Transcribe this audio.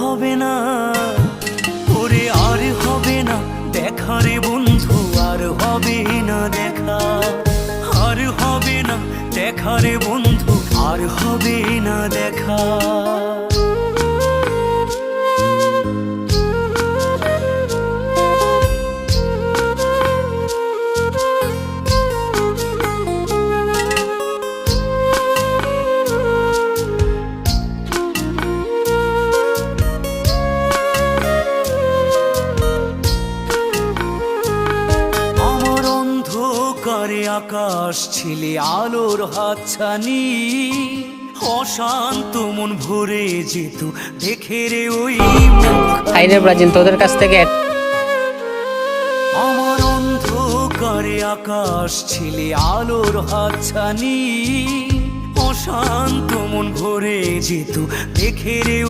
হবে না, ওরে আর হবে না দেখা রে বন্ধু, আর হবে না দেখা, আর হবে না দেখা রে বন্ধু, আর হবে না দেখা। করে আকাশ ছিলে আলোর হাতছানি, অশান্ত মন ভরে যেত দেখে রে ওই আইরে ব্রাজিল তোদের কাছ থেকে আমার অন্ধকারে আকাশ ছিলে আলোর হাতছানি, অশান্ত মন ভরে যেত দেখে রে